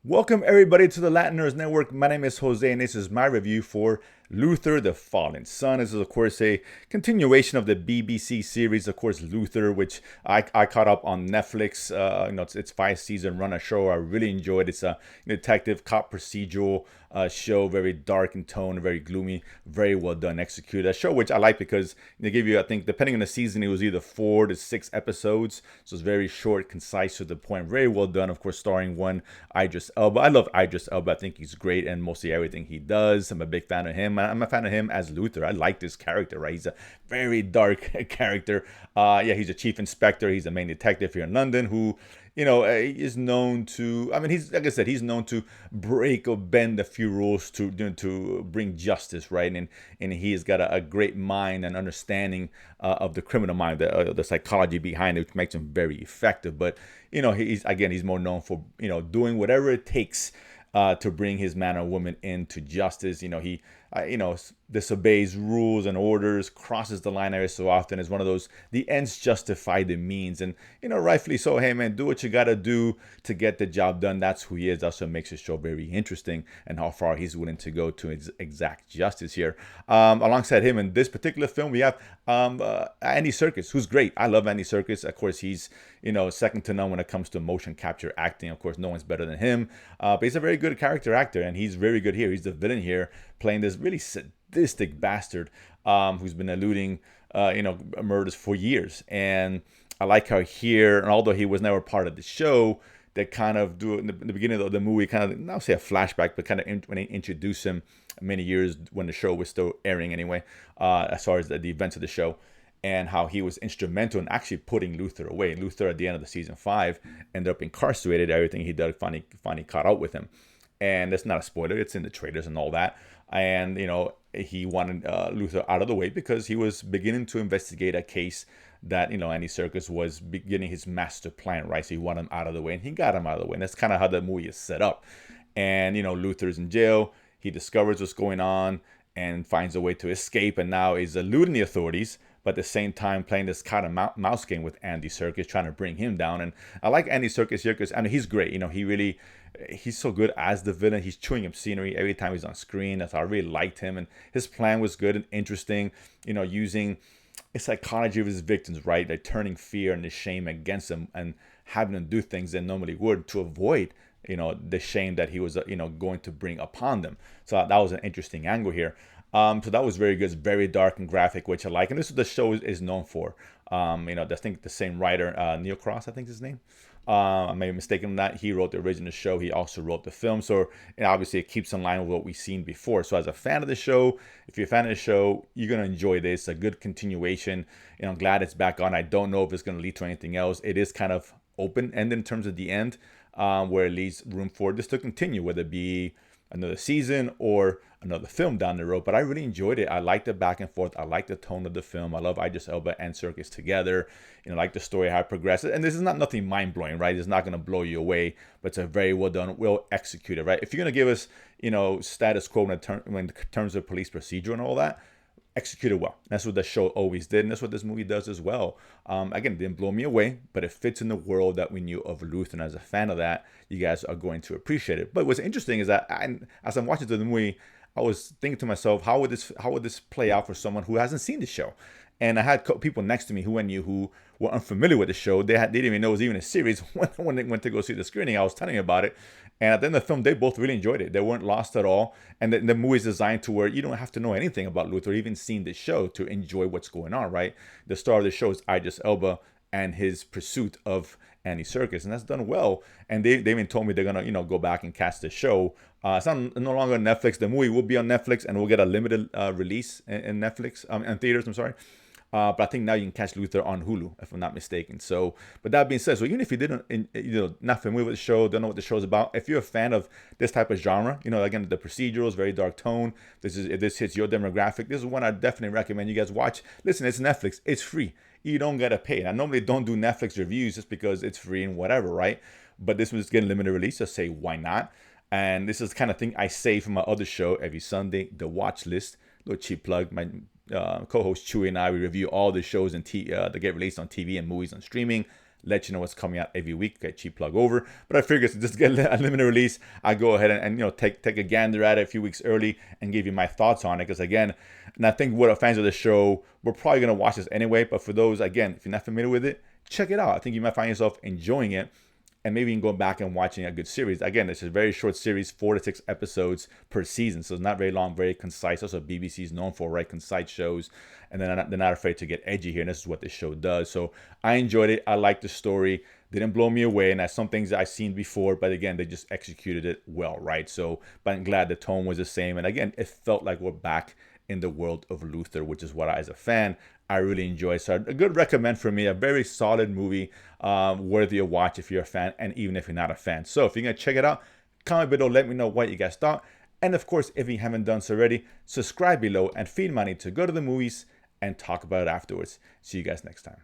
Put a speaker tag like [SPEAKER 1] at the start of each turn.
[SPEAKER 1] Welcome everybody to the Latin Nerds Network. My name is Jose and this is my review for Luther the Fallen Son. This is of course a continuation of the BBC series, of course Luther, which I caught up on Netflix. It's 5 season run a show I really enjoyed. It's a detective cop procedural show, very dark in tone, very gloomy, very well done, executed. A show which I like because they give you, I think, depending on the season, it was either 4 to 6 episodes, so it's very short, concise, to the point, very well done. Of course, starring one Idris Elba. I love Idris Elba. I think he's great in mostly everything he does. I'm a big fan of him. I'm a fan of him as Luther. I like this character, right? He's a very dark character. He's a chief inspector. He's a main detective here in London who is known to. I mean, he's like I said, he's known to break or bend a few rules to bring justice, right? And he has got a great mind and understanding of the criminal mind, the psychology behind it, which makes him very effective. But he's more known for doing whatever it takes to bring his man or woman into justice. He disobeys rules and orders, crosses the line every so often. Is one of those, the ends justify the means, and rightfully so. Hey man, do what you gotta do to get the job done. That's who he is. That's what makes the show very interesting, and how far he's willing to go to exact justice here. Alongside him in this particular film, we have Andy Serkis, who's great. I love Andy Serkis. Of course, he's second to none when it comes to motion capture acting. Of course, no one's better than him. But he's a very good character actor, and he's very good here. He's the villain here, playing this really sadistic bastard who's been eluding murders for years. And I like how here, and although he was never part of the show, they kind of do in the beginning of the movie, kind of, not say a flashback, but kind of when they introduce him many years when the show was still airing anyway, as far as the events of the show, and how he was instrumental in actually putting Luther away. Luther, at the end of the season 5, ended up incarcerated. Everything he did finally caught up with him. And that's not a spoiler. It's in the trailers and all that. And, he wanted Luther out of the way because he was beginning to investigate a case that, Andy Serkis was beginning his master plan, right? So he wanted him out of the way, and he got him out of the way. And that's kind of how the movie is set up. And, Luther's in jail. He discovers what's going on and finds a way to escape, and now is eluding the authorities, but at the same time playing this cat and mouse game with Andy Serkis, trying to bring him down. And I like Andy Serkis here because he's great. He's so good as the villain. He's chewing up scenery every time he's on screen. That's how I really liked him, and his plan was good and interesting. Using the psychology of his victims, right? Like turning fear and the shame against them and having them do things they normally would to avoid the shame that he was going to bring upon them. So that was an interesting angle here. So that was very good. It's very dark and graphic, which I like, and this is what the show is known for. I think the same writer, Neil Cross, I think is his name. I may be mistaken on that. He wrote the original show. He also wrote the film. So obviously it keeps in line with what we've seen before. So as a fan of the show, if you're a fan of the show, you're going to enjoy this. A good continuation. I'm glad it's back on. I don't know if it's going to lead to anything else. It is kind of open-ended in terms of the end, where it leaves room for this to continue, whether it be another season or another film down the road. But I really enjoyed it. I like the back and forth. I like the tone of the film. I love Idris Elba and Serkis together. I like the story, how it progresses. And this is not nothing mind-blowing, right? It's not going to blow you away, but it's a very well done, well executed, right? If you're going to give us, status quo in terms of police procedure and all that, executed well. That's what the show always did, and that's what this movie does as well. Again, it didn't blow me away, but it fits in the world that we knew of Luther, and as a fan of that, you guys are going to appreciate it. But what's interesting is that as I'm watching the movie, I was thinking to myself, how would this play out for someone who hasn't seen the show? And I had people next to me who I knew who were unfamiliar with the show. They didn't even know it was even a series when they went to go see the screening. I was telling you about it. And at the end of the film, they both really enjoyed it. They weren't lost at all. And the movie is designed to where you don't have to know anything about Luther, or even seen the show to enjoy what's going on, right? The star of the show is Idris Elba and his pursuit of Andy Serkis, and that's done well. And they even told me they're gonna go back and cast the show. It's not no longer on Netflix. The movie will be on Netflix, and we'll get a limited release in Netflix and theaters. I'm sorry. But I think now you can catch Luther on Hulu, if I'm not mistaken. So, but that being said, so even if you didn't, not familiar with the show, don't know what the show's about, if you're a fan of this type of genre, again, the procedurals, very dark tone, if this hits your demographic, this is one I definitely recommend you guys watch. Listen, it's Netflix, it's free. You don't gotta pay. I normally don't do Netflix reviews just because it's free and whatever, right? But this was getting limited release, so say why not? And this is the kind of thing I say for my other show every Sunday, The Watch List. Little cheap plug. My co-host Chewy and I, we review all the shows that get released on TV and movies on streaming. let you know what's coming out every week. Get cheap plug over. But I figured to just get a limited release, I go ahead and take a gander at it a few weeks early and give you my thoughts on it. Because again, and I think what fans of the show, we're probably gonna watch this anyway. But for those, again, if you're not familiar with it, check it out. I think you might find yourself enjoying it, and maybe you can go back and watching a good series. Again, it's a very short series, 4 to 6 episodes per season, so it's not very long, very concise. That's what BBC is known for, right? Concise shows, and they're not afraid to get edgy here, and this is what this show does. So I enjoyed it. I liked the story. Didn't blow me away, and that's some things that I've seen before, but again, they just executed it well, right? So, but I'm glad the tone was the same, and again, it felt like we're back in the world of Luther, which is what I, as a fan, I really enjoy. So a good recommend for me, a very solid movie, worthy of watch if you're a fan, and even if you're not a fan. So if you're gonna check it out, comment below, let me know what you guys thought. And of course, if you haven't done so already, subscribe below and feed money to go to the movies and talk about it afterwards. See you guys next time.